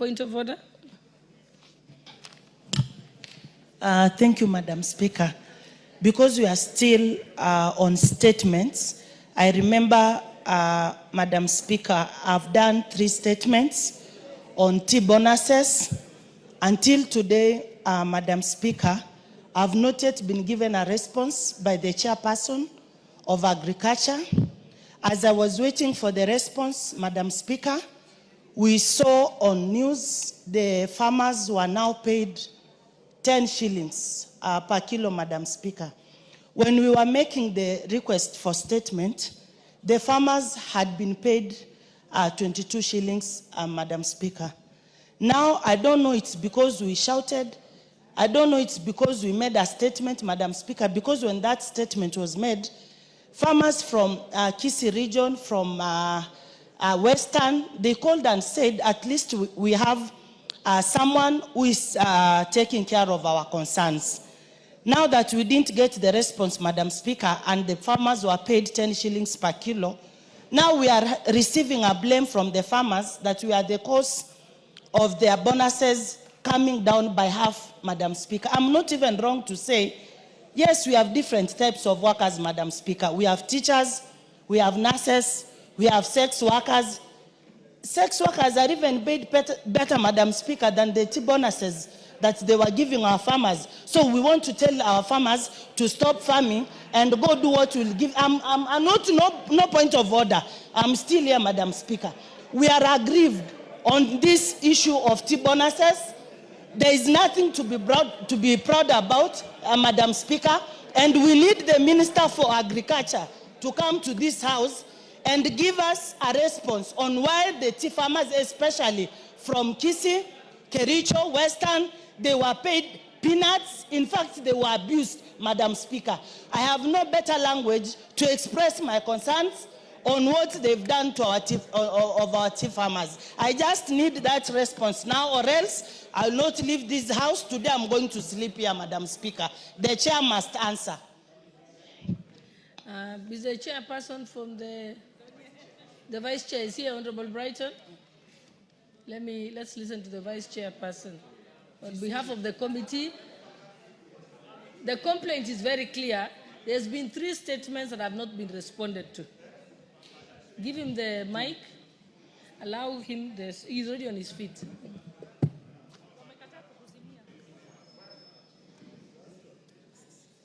point of order. Thank you, Madam Speaker. Because we are still on statements, I remember, Madam Speaker, I've done 3 statements on T-bonuses. Until today, Madam Speaker, I've not yet been given a response by the chairperson of Agriculture. As I was waiting for the response, Madam Speaker, we saw on news the farmers were now paid 10 shillings per kilo, Madam Speaker. When we were making the request for statement, the farmers had been paid 22 shillings, Madam Speaker. Now, I don't know it's because we shouted, I don't know it's because we made a statement, Madam Speaker, because when that statement was made, farmers from Kisii region, from Western, they called and said, at least we have someone who is taking care of our concerns. Now that we didn't get the response, Madam Speaker, and the farmers were paid 10 shillings per kilo, now we are receiving a blame from the farmers that we are the cause of their bonuses coming down by half, Madam Speaker. I'm not even wrong to say, yes, we have different types of workers, Madam Speaker. We have teachers, we have nurses, we have sex workers. Sex workers are even paid better, Madam Speaker, than the T-bonuses that they were giving our farmers. So we want to tell our farmers to stop farming and go do what will give. I'm not, no point of order. I'm still here, Madam Speaker. We are aggrieved on this issue of T-bonuses. There is nothing to be proud about, Madam Speaker, and we need the Minister for Agriculture to come to this House and give us a response on why the tea farmers, especially from Kisii, Kericho, Western, they were paid peanuts. In fact, they were abused, Madam Speaker. I have no better language to express my concerns on what they've done to our tea farmers. I just need that response now, or else I will not leave this House. Today I'm going to sleep here, Madam Speaker. The chair must answer. Is the chairperson from the vice chair is here, Honorable Brighton? Let's listen to the vice chairperson. On behalf of the committee, the complaint is very clear. There's been 3 statements that have not been responded to. Give him the mic. Allow him this. He's already on his feet.